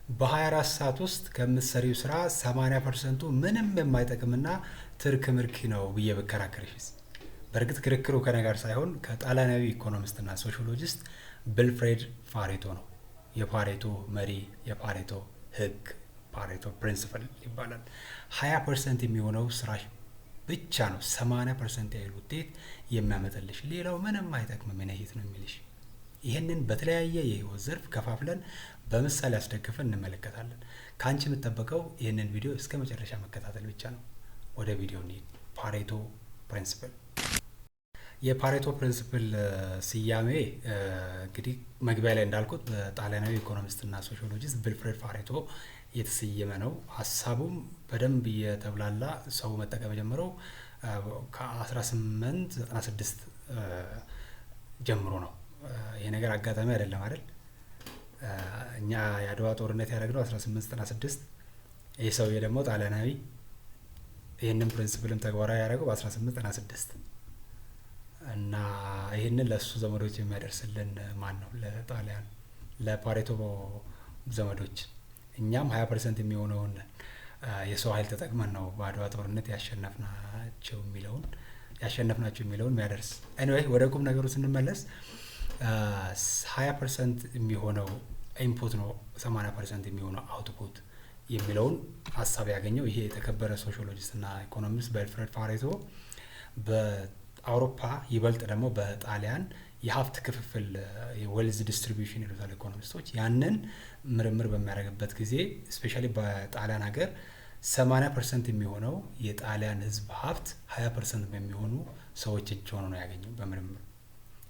በ24 ሰዓት ውስጥ ከምትሰሪው ስራ 80%ቱ ምንም የማይጠቅምና ትርክ ምርኪ ነው ብዬ ብከራከርሽስ? በእርግጥ ክርክሩ ከኔ ጋር ሳይሆን ከጣሊያናዊ ኢኮኖሚስትና ሶሺዮሎጂስት ቪልፍሬድ ፓሬቶ ነው። የፓሬቶ መሪ፣ የፓሬቶ ህግ፣ ፓሬቶ ፕሪንሲፕል ይባላል። 20% የሚሆነው ስራሽ ብቻ ነው 80% ያህል ውጤት የሚያመጣልሽ፣ ሌላው ምንም አይጠቅምም ነይት ነው የሚልሽ። ይህንን በተለያየ የህይወት ዘርፍ ከፋፍለን በምሳሌ አስደግፈን እንመለከታለን። ከአንቺ የምጠበቀው ይህንን ቪዲዮ እስከ መጨረሻ መከታተል ብቻ ነው። ወደ ቪዲዮ እንሂድ። ፓሬቶ ፕሪንሲፕል። የፓሬቶ ፕሪንሲፕል ስያሜ እንግዲህ መግቢያ ላይ እንዳልኩት በጣሊያናዊ ኢኮኖሚስትና ሶሺዮሎጂስት ቪልፍሬድ ፓሬቶ የተሰየመ ነው። ሀሳቡም በደንብ እየተብላላ ሰው መጠቀም የጀመረው ከ1896 ጀምሮ ነው። ይሄ ነገር አጋጣሚ አይደለም አይደል? እኛ የአድዋ ጦርነት ያደረግነው 1896፣ ይህ ሰውዬ ደግሞ ጣሊያናዊ ይህንን ፕሪንሲፕልም ተግባራዊ ያደረገው በ1896 እና ይህንን ለእሱ ዘመዶች የሚያደርስልን ማን ነው? ለጣሊያን ለፓሬቶ ዘመዶች። እኛም 20% የሚሆነውን የሰው ኃይል ተጠቅመን ነው በአድዋ ጦርነት ያሸነፍናቸው የሚለውን የሚያደርስ። ኤኒዌይ ወደ ቁም ነገሩ ስንመለስ 20% የሚሆነው ኢንፑት ነው 80% የሚሆነው አውትፑት የሚለውን ሀሳብ ያገኘው ይሄ የተከበረ ሶሺዮሎጂስት እና ኢኮኖሚስት ቪልፍሬድ ፓሬቶ በአውሮፓ ይበልጥ ደግሞ በጣሊያን የሀብት ክፍፍል የዌልዝ ዲስትሪቢዩሽን ይሉታል ኢኮኖሚስቶች። ያንን ምርምር በሚያደርግበት ጊዜ ስፔሻሊ በጣሊያን ሀገር 80% የሚሆነው የጣሊያን ሕዝብ ሀብት 20% በሚሆኑ ሰዎች እጅ ሆኖ ነው ያገኘው በምርምር።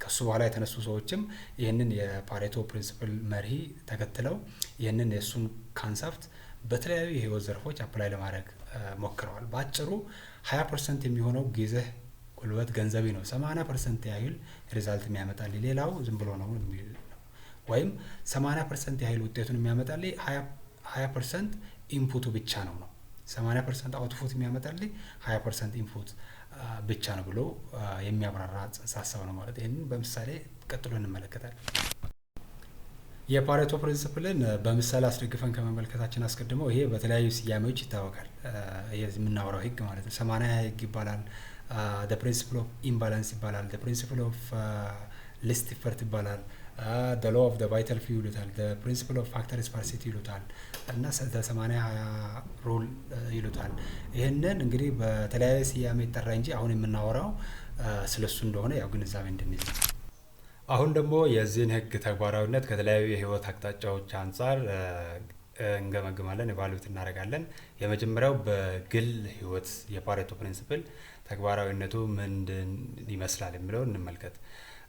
ከሱ በኋላ የተነሱ ሰዎችም ይህንን የፓሬቶ ፕሪንሲፕል መርህ ተከትለው ይህንን የእሱን ካንሰፕት በተለያዩ የህይወት ዘርፎች አፕላይ ለማድረግ ሞክረዋል። በአጭሩ 20% የሚሆነው ጊዜህ፣ ጉልበት፣ ገንዘቢ ነው 80% ያህል ሪዛልት የሚያመጣልኝ፣ ሌላው ዝም ብሎ ነው የሚል ነው። ወይም 80% ያህል ውጤቱን የሚያመጣልኝ 20% ኢንፑቱ ብቻ ነው። 80% አውትፑት የሚያመጣልኝ 20% ኢንፑት ብቻ ነው ብሎ የሚያብራራ ጽንሰ ሀሳብ ነው ማለት። ይህንን በምሳሌ ቀጥሎ እንመለከታለን። የፓሬቶ ፕሪንሲፕልን በምሳሌ አስደግፈን ከመመልከታችን አስቀድመው ይሄ በተለያዩ ስያሜዎች ይታወቃል። የምናወራው ህግ ማለት ነው 80 ህግ ይባላል። ፕሪንሲፕል ኦፍ ኢምባላንስ ይባላል። ፕሪንሲፕል ኦፍ ሊስት ኢፈርት ይባላል። ሎ ኦፍ ቫይታል ፊው ይሉታል። ፕሪንሲፕል ኦፍ ፋክተር ስፓርሲቲ ይሉታል እና 80-20 ሩል ይሉታል። ይህንን እንግዲህ በተለያየ ስያሜ ይጠራ እንጂ አሁን የምናወራው ስለሱ እንደሆነ ያው ግንዛቤ እንድንይዝ። አሁን ደግሞ የዚህን ህግ ተግባራዊነት ከተለያዩ የህይወት አቅጣጫዎች አንጻር እንገመግማለን፣ ኤቫሉዌት እናደርጋለን። የመጀመሪያው በግል ህይወት የፓሬቶ ፕሪንሲፕል ተግባራዊነቱ ምንድን ይመስላል የሚለውን እንመልከት።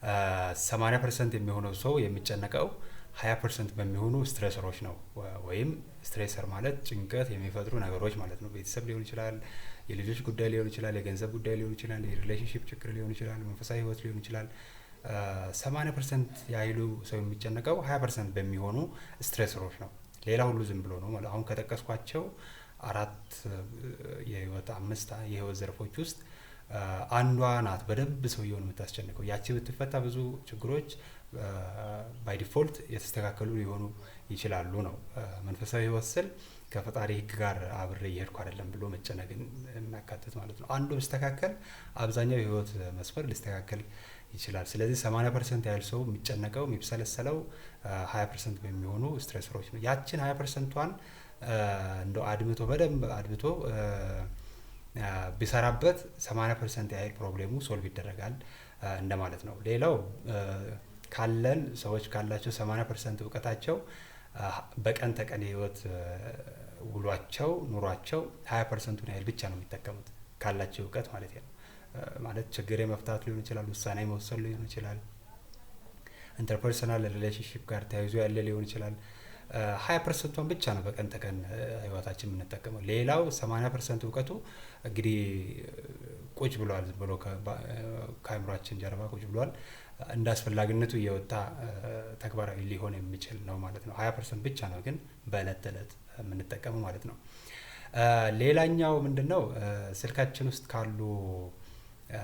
80% የሚሆነው ሰው የሚጨነቀው 20% በሚሆኑ ስትሬሰሮች ነው። ወይም ስትሬሰር ማለት ጭንቀት የሚፈጥሩ ነገሮች ማለት ነው። ቤተሰብ ሊሆን ይችላል፣ የልጆች ጉዳይ ሊሆን ይችላል፣ የገንዘብ ጉዳይ ሊሆን ይችላል፣ የሪሌሽንሽፕ ችግር ሊሆን ይችላል፣ መንፈሳዊ ህይወት ሊሆን ይችላል። 80% ያህሉ ሰው የሚጨነቀው 20% በሚሆኑ ስትሬሰሮች ነው። ሌላ ሁሉ ዝም ብሎ ነው ማለት። አሁን ከጠቀስኳቸው 5 የህይወት ዘርፎች ውስጥ አንዷ ናት በደንብ ሰውየውን የምታስጨንቀው። ያቺ ብትፈታ ብዙ ችግሮች ባይ ዲፎልት የተስተካከሉ ሊሆኑ ይችላሉ ነው። መንፈሳዊ ህይወት ስል ከፈጣሪ ህግ ጋር አብሬ እየሄድኩ አይደለም ብሎ መጨነቅን የሚያካትት ማለት ነው። አንዱ ቢስተካከል አብዛኛው የህይወት መስፈር ሊስተካከል ይችላል። ስለዚህ 80% ያህል ሰው የሚጨነቀው የሚብሰለሰለው 20% በሚሆኑ ስትሬሰሮች ነው። ያችን 20%ቷን እንደው በደንብ አድብቶ ቢሰራበት 80% ያህል ፕሮብሌሙ ሶልቭ ይደረጋል እንደማለት ነው። ሌላው ሰዎች ካላቸው 80% እውቀታቸው በቀን ተቀን የህይወት ውሏቸው ኑሯቸው 20%ን ያህል ብቻ ነው የሚጠቀሙት ካላቸው እውቀት ማለት ነው። ማለት ችግር የመፍታት ሊሆን ይችላል፣ ውሳኔ መወሰን ሊሆን ይችላል፣ ኢንተርፐርሰናል ሪሌሽንሺፕ ጋር ተያይዞ ያለ ሊሆን ይችላል። 20%ን ብቻ ነው በቀን ተቀን ህይወታችን የምንጠቀመው። ሌላው 80% እውቀቱ እንግዲህ ቁጭ ብሏል፣ ዝም ብሎ ከአእምሯችን ጀርባ ቁጭ ብሏል። እንደ አስፈላጊነቱ እየወጣ ተግባራዊ ሊሆን የሚችል ነው ማለት ነው። 20% ብቻ ነው ግን በእለት ተዕለት የምንጠቀመው ማለት ነው። ሌላኛው ምንድነው? ስልካችን ውስጥ ካሉ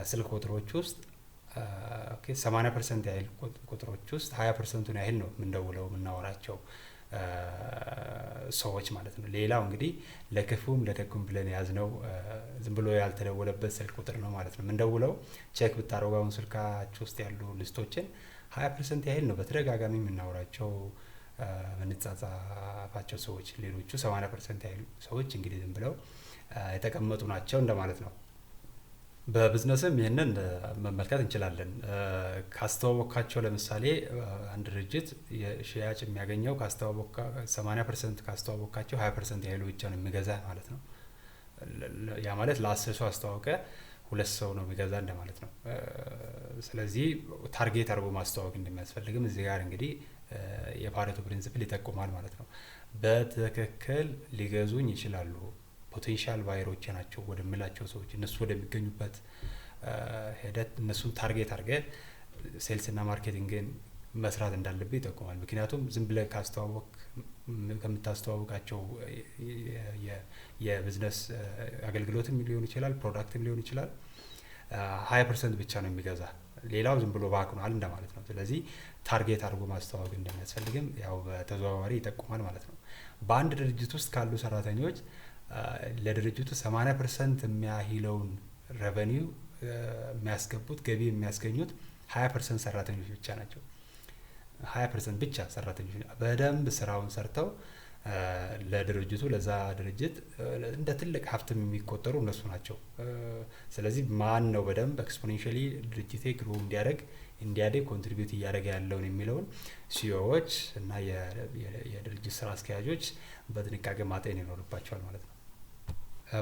ስልክ ቁጥሮች ውስጥ 80% ያህል ቁጥሮች ውስጥ 20%ን ያህል ነው የምንደውለው የምናወራቸው ሰዎች ማለት ነው። ሌላው እንግዲህ ለክፉም ለደጉም ብለን የያዝነው ዝም ብሎ ያልተደወለበት ስልክ ቁጥር ነው ማለት ነው። የምንደውለው ቼክ ብታደርጉ አሁን ስልካችሁ ውስጥ ያሉ ሊስቶችን 20% ያህል ነው በተደጋጋሚ የምናወራቸው የምንጻጻፋቸው ሰዎች። ሌሎቹ 80% ያህል ሰዎች እንግዲህ ዝም ብለው የተቀመጡ ናቸው እንደማለት ነው። በቢዝነስም ይህንን መመልከት እንችላለን። ካስተዋወቅካቸው ለምሳሌ አንድ ድርጅት የሽያጭ የሚያገኘው 80% ካስተዋወቅካቸው 20% ያህሉ ብቻ ነው የሚገዛ ማለት ነው። ያ ማለት ለ10 ሰው አስተዋውቀ 2 ሰው ነው የሚገዛ እንደማለት ነው። ስለዚህ ታርጌት አድርጎ ማስተዋወቅ እንደሚያስፈልግም እዚህ ጋር እንግዲህ የፓሬቶ ፕሪንሲፕል ይጠቁማል ማለት ነው። በትክክል ሊገዙኝ ይችላሉ ፖቴንሻል ባየሮች ናቸው ወደምላቸው ሰዎች እነሱ ወደሚገኙበት ሄደት እነሱን ታርጌት አድርገ ሴልስ እና ማርኬቲንግን መስራት እንዳለብህ ይጠቁማል። ምክንያቱም ዝም ብለህ ከምታስተዋውቃቸው የቢዝነስ አገልግሎትም ሊሆን ይችላል ፕሮዳክትም ሊሆን ይችላል 20% ብቻ ነው የሚገዛ፣ ሌላው ዝም ብሎ ባክኗል እንደማለት ነው። ስለዚህ ታርጌት አድርጎ ማስተዋወቅ እንደሚያስፈልግም ያው በተዘዋዋሪ ይጠቁማል ማለት ነው። በአንድ ድርጅት ውስጥ ካሉ ሰራተኞች ለድርጅቱ 80% የሚያህለውን ረቨኒው የሚያስገቡት ገቢ የሚያስገኙት 20% ሰራተኞች ብቻ ናቸው። 20% ብቻ ሰራተኞች በደንብ ስራውን ሰርተው ለድርጅቱ ለዛ ድርጅት እንደ ትልቅ ሀብትም የሚቆጠሩ እነሱ ናቸው። ስለዚህ ማን ነው በደንብ ኤክስፖኔንሻሊ ድርጅቴ ግሮ እንዲያድግ ኮንትሪቢዩት እያደረገ ያለውን የሚለውን ሲኦዎች እና የድርጅት ስራ አስኪያጆች በጥንቃቄ ማጤን ይኖርባቸዋል ማለት ነው።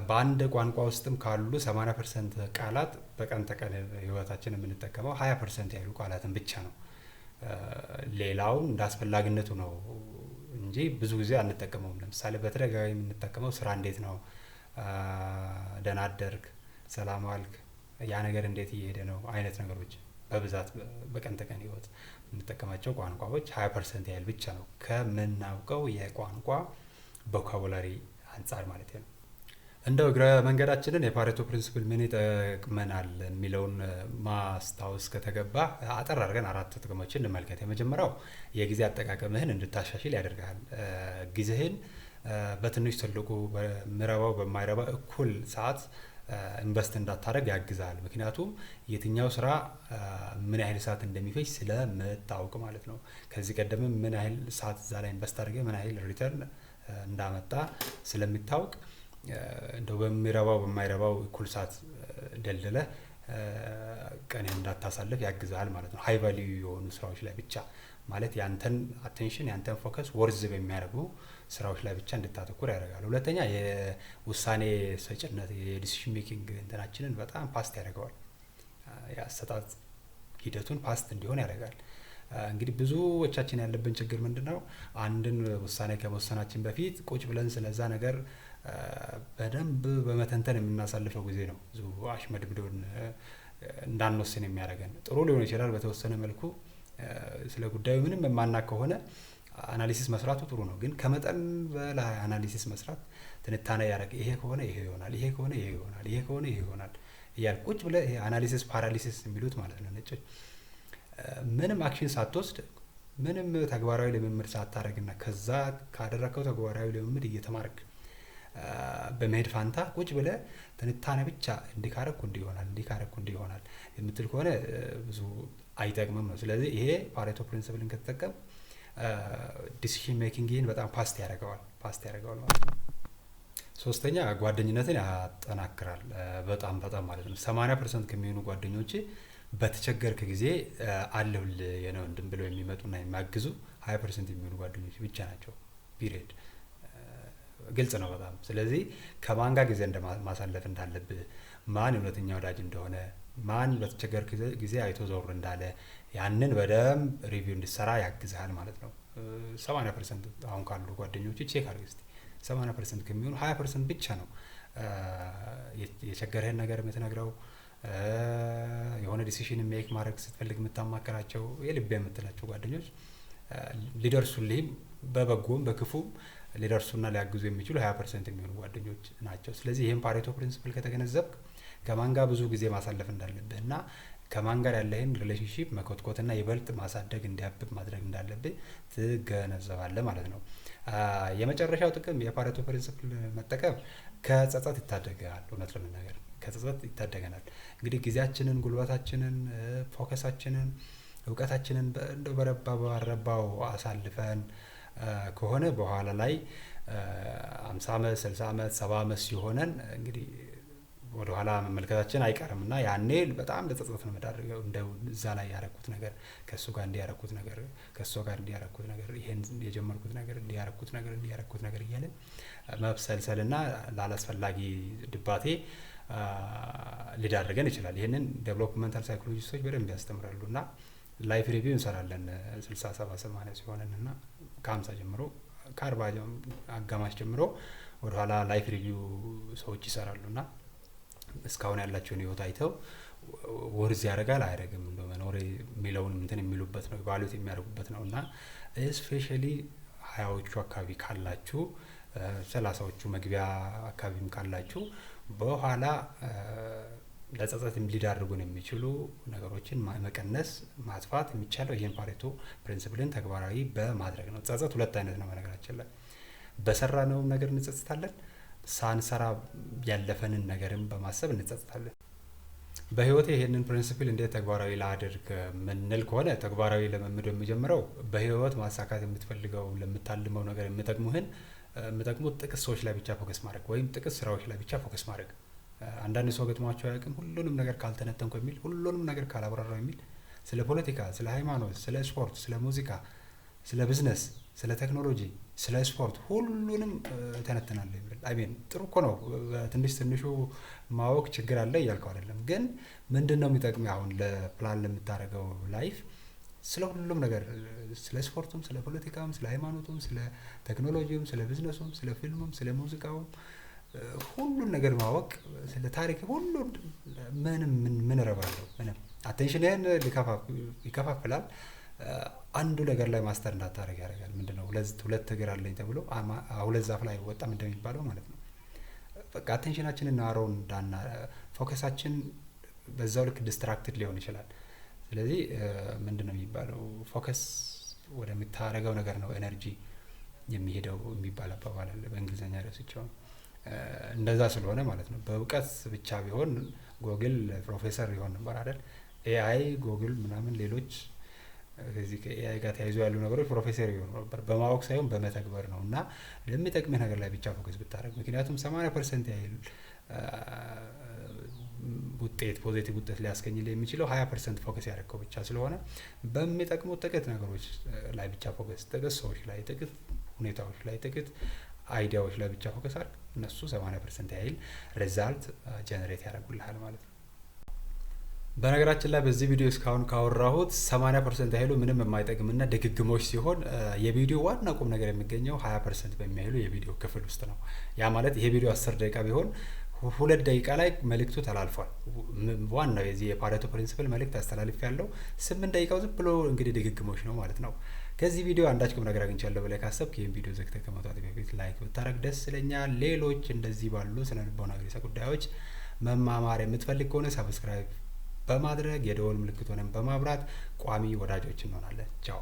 በአንድ ቋንቋ ውስጥም ካሉ 80% ቃላት በቀን ተቀን ህይወታችን የምንጠቀመው 20% ያሉ ቃላትን ብቻ ነው። ሌላውን እንዳስፈላጊነቱ ነው እንጂ ብዙ ጊዜ አንጠቀመውም። ለምሳሌ በተደጋጋሚ የምንጠቀመው ስራ እንዴት ነው፣ ደህና አደርክ፣ ሰላም ዋልክ፣ ያ ነገር እንዴት እየሄደ ነው አይነት ነገሮች በብዛት በቀን ተቀን ህይወት የምንጠቀማቸው ቋንቋዎች 20% ያህል ብቻ ነው ከምናውቀው የቋንቋ ቮካቡላሪ አንጻር ማለት ነው። እንደው እግረ መንገዳችንን የፓሬቶ ፕሪንሲፕል ምን ይጠቅመናል የሚለውን ማስታወስ ከተገባ አጠር አድርገን 4 ጥቅሞችን እንመልከት። የመጀመሪያው የጊዜ አጠቃቀምህን እንድታሻሽል ያደርጋል። ጊዜህን በትንሽ ትልቁ በምረባው በማይረባ እኩል ሰዓት ኢንቨስት እንዳታደርግ ያግዛል። ምክንያቱም የትኛው ስራ ምን ያህል ሰዓት እንደሚፈጅ ስለምታውቅ ማለት ነው። ከዚህ ቀደም ምን ያህል ሰዓት እዛ ላይ ኢንቨስት አድርገህ ምን ያህል ሪተርን እንዳመጣ ስለምታውቅ እንደው በሚረባው በማይረባው እኩል ሰዓት ደልድለህ ቀንህን እንዳታሳልፍ ያግዛል ማለት ነው። ሃይ ቫልዩ የሆኑ ስራዎች ላይ ብቻ ማለት ያንተን አቴንሽን ያንተን ፎከስ ወርዝ በሚያደርጉ ስራዎች ላይ ብቻ እንድታተኩር ያደርጋል። ሁለተኛ የውሳኔ ሰጭነት የዲሲሽን ሜኪንግ እንትናችንን በጣም ፋስት ያደርገዋል። የአሰጣጥ ሂደቱን ፋስት እንዲሆን ያደርጋል። እንግዲህ ብዙዎቻችን ያለብን ችግር ምንድነው? አንድን ውሳኔ ከመወሰናችን በፊት ቁጭ ብለን ስለዛ ነገር በደንብ በመተንተን የምናሳልፈው ጊዜ ነው ብዙ አሽመድምዶን እንዳንወስን የሚያደርገን። ጥሩ ሊሆን ይችላል በተወሰነ መልኩ ስለ ጉዳዩ ምንም የማናውቅ ከሆነ አናሊሲስ መስራቱ ጥሩ ነው። ግን ከመጠን በላይ አናሊሲስ መስራት ትንታኔ ያደርግ ይሄ ከሆነ ይሄ ይሆናል፣ ይሄ ከሆነ ይሄ ይሆናል፣ ይሄ ከሆነ ይሄ ይሆናል እያል ቁጭ ብለህ ይሄ አናሊሲስ ፓራሊሲስ የሚሉት ማለት ነው ነጮች። ምንም አክሽን ሳትወስድ ምንም ተግባራዊ ልምምድ ሳታደርግና ከዛ ካደረከው ተግባራዊ ልምምድ እየተማርክ በመሄድ ፋንታ ቁጭ ብለህ ትንታኔ ብቻ እንዲካረኩ እንዲሆናል እንዲካረኩ እንዲሆናል የምትል ከሆነ ብዙ አይጠቅምም ነው። ስለዚህ ይሄ ፓሬቶ ፕሪንሲፕልን ከተጠቀም ዲሲሽን ሜኪንግን በጣም ፋስት ያደርገዋል ማለት ነው። ሶስተኛ ጓደኝነትን ያጠናክራል በጣም ማለት ነው። 80% ከሚሆኑ ጓደኞች በተቸገርክ ጊዜ አለሁልህ የነው እንድን ብለው የሚመጡና የሚያግዙ 20% የሚሆኑ ጓደኞች ብቻ ናቸው። ፒሪየድ ግልጽ ነው በጣም። ስለዚህ ከማን ጋር ጊዜ ማሳለፍ እንዳለብህ፣ ማን እውነተኛ ወዳጅ እንደሆነ፣ ማን በተቸገርክ ጊዜ አይቶ ዞር እንዳለ ያንን በደንብ ሪቪው እንድትሰራ ያግዝሃል ማለት ነው። 80% አሁን ካሉ ጓደኞች ቼክ አድርግ እስቲ 80% ከሚሆኑ 20% ብቻ ነው የቸገረህን ነገር የምትነግረው፣ የሆነ ዲሲሽን ሜክ ማድረግ ስትፈልግ የምታማከራቸው የልብ የምትላቸው ጓደኞች ሊደርሱልህም በበጎም በክፉም ሊደርሱና ሊያግዙ የሚችሉ 20% የሚሆኑ ጓደኞች ናቸው። ስለዚህ ይህም ፓሬቶ ፕሪንሲፕል ከተገነዘብክ ከማን ጋር ብዙ ጊዜ ማሳለፍ እንዳለብህ እና ከማን ጋር ያለህን ሪሌሽንሺፕ መኮትኮትና ይበልጥ ማሳደግ እንዲያብብ ማድረግ እንዳለብህ ትገነዘባለህ ማለት ነው። የመጨረሻው ጥቅም የፓሬቶ ፕሪንሲፕል መጠቀም ከጸጸት ይታደጋል። እውነት ለመናገር ከጸጸት ይታደገናል። እንግዲህ ጊዜያችንን፣ ጉልበታችንን፣ ፎከሳችንን፣ እውቀታችንን እንደው በረባ ባረባው አሳልፈን ከሆነ በኋላ ላይ 50 ዓመት 60 ዓመት 70 ዓመት ሲሆነን እንግዲህ ወደ ኋላ መመልከታችን አይቀርም እና ያኔ በጣም ለጸጸት ነው መዳረገው። እንደው እዛ ላይ ያረኩት ነገር፣ ከሱ ጋር እንዲያረኩት ነገር፣ ከሱ ጋር እንዲያረኩት ነገር፣ ይሄን የጀመርኩት ነገር እንዲያረኩት ነገር እያለን መብሰልሰልና ላላስፈላጊ ድባቴ ሊዳርገን ይችላል። ይሄንን ዴቨሎፕመንታል ሳይኮሎጂስቶች በደንብ ያስተምራሉ እና ላይፍ ሪቪው እንሰራለን 60 70 80 ሲሆነን እና ከ50 ጀምሮ ከ40 አጋማሽ ጀምሮ ወደ ኋላ ላይፍ ሪቪው ሰዎች ይሰራሉ እና እስካሁን ያላቸውን ህይወት አይተው ወርዝ ያደርጋል አያደርግም እንደው መኖሬ የሚለውን እንትን የሚሉበት ነው፣ ቫልዩት የሚያደርጉበት ነው እና ስፔሻሊ 20ዎቹ አካባቢ ካላችሁ 30ዎቹ መግቢያ አካባቢም ካላችሁ በኋላ ለጸጸት ሊዳርጉን የሚችሉ ነገሮችን መቀነስ ማጥፋት የሚቻለው ይሄን ፓሬቶ ፕሪንሲፕልን ተግባራዊ በማድረግ ነው። ጸጸት ሁለት አይነት ነው በነገራችን ላይ። በሰራነው ነገር እንጸጸታለን፣ ሳንሰራ ያለፈንን ነገርም በማሰብ እንጸጸታለን። በህይወቴ ይሄንን ፕሪንሲፕል እንዴት ተግባራዊ ላድርግ ምንል ከሆነ ተግባራዊ ለመምዶ የሚጀምረው በህይወት ማሳካት የምትፈልገው ለምታልመው ነገር የሚጠቅሙት ጥቂት ሰዎች ላይ ብቻ ፎከስ ማድረግ ወይም ጥቂት ስራዎች ላይ ብቻ ፎከስ ማድረግ። አንዳንድ ሰው ገጥሟቸው አያውቅም? ሁሉንም ነገር ካልተነተንኩ የሚል፣ ሁሉንም ነገር ካላብራራው የሚል፣ ስለ ፖለቲካ፣ ስለ ሃይማኖት፣ ስለ ስፖርት፣ ስለ ሙዚቃ፣ ስለ ቢዝነስ፣ ስለ ቴክኖሎጂ፣ ስለ ስፖርት ሁሉንም ተነትናለሁ የሚል። አይሜን ጥሩ እኮ ነው። ትንሽ ትንሹ ማወቅ ችግር አለ እያልከው አይደለም። ግን ምንድነው የሚጠቅም አሁን ለፕላን ለምታደርገው ላይፍ ስለ ሁሉም ነገር፣ ስለ ስፖርቱም፣ ስለ ፖለቲካውም፣ ስለ ሃይማኖቱም፣ ስለ ቴክኖሎጂውም፣ ስለ ቢዝነሱም፣ ስለ ፊልሙም፣ ስለ ሙዚቃውም ሁሉን ነገር ማወቅ፣ ስለ ታሪክ ሁሉን ምን ረባለሁ? ምንም አቴንሽንህን ይከፋፍላል። አንዱ ነገር ላይ ማስተር እንዳታደርግ ያደርጋል። ምንድነው ሁለት እግር አለኝ ተብሎ ሁለት ዛፍ ላይ ወጣም እንደሚባለው ማለት ነው። በቃ አቴንሽናችንን ናሮውን እንዳና ፎከሳችን በዛው ልክ ዲስትራክትድ ሊሆን ይችላል። ስለዚህ ምንድነው የሚባለው ፎከስ ወደምታረገው ነገር ነው ኤነርጂ የሚሄደው የሚባል አባባል አለ በእንግሊዝኛ ረስቼው። እንደዛ ስለሆነ ማለት ነው። በእውቀት ብቻ ቢሆን ጎግል ፕሮፌሰር ይሆን ነበር አይደል? ኤአይ ጎግል ምናምን ሌሎች ከዚህ ከኤአይ ጋር ተያይዞ ያሉ ነገሮች ፕሮፌሰር ይሆን ነበር። በማወቅ ሳይሆን በመተግበር ነው እና ለሚጠቅምህ ነገር ላይ ብቻ ፎከስ ብታደርግ፣ ምክንያቱም 80% ያህል ውጤት ፖዚቲቭ ውጤት ሊያስገኝልህ የሚችለው 20% ፎከስ ያደረገው ብቻ ስለሆነ በሚጠቅሙ ጥቂት ነገሮች ላይ ብቻ ፎከስ፣ ጥቂት ሰዎች ላይ፣ ጥቂት ሁኔታዎች ላይ፣ ጥቂት አይዲያዎች ላይ ብቻ ፎከስ አድርግ። እነሱ 80% ያህል ሪዛልት ጀነሬት ያደርጉልሃል ማለት ነው። በነገራችን ላይ በዚህ ቪዲዮ እስካሁን ካወራሁት 80% ያህሉ ምንም የማይጠቅምና ድግግሞች ሲሆን የቪዲዮ ዋና ቁም ነገር የሚገኘው 20% በሚያህሉ የቪዲዮ ክፍል ውስጥ ነው። ያ ማለት ይሄ ቪዲዮ 10 ደቂቃ ቢሆን 2 ደቂቃ ላይ መልእክቱ ተላልፏል። ዋናው የዚህ የፓሬቶ ፕሪንሲፕል መልእክት አስተላልፍ ያለው 8 ደቂቃው ዝም ብሎ እንግዲህ ድግግሞች ነው ማለት ነው። ከዚህ ቪዲዮ አንዳች ቁም ነገር አግኝቻለሁ ብለህ ካሰብክ ይህን ቪዲዮ ዘግተህ ከመውጣት በፊት ላይክ ብታደርግ ደስ ይለኛል። ሌሎች እንደዚህ ባሉ ስነ ልቦናዊ ርዕሰ ጉዳዮች መማማር የምትፈልግ ከሆነ ሰብስክራይብ በማድረግ የደወል ምልክቱንም በማብራት ቋሚ ወዳጆች እንሆናለን። ቻው።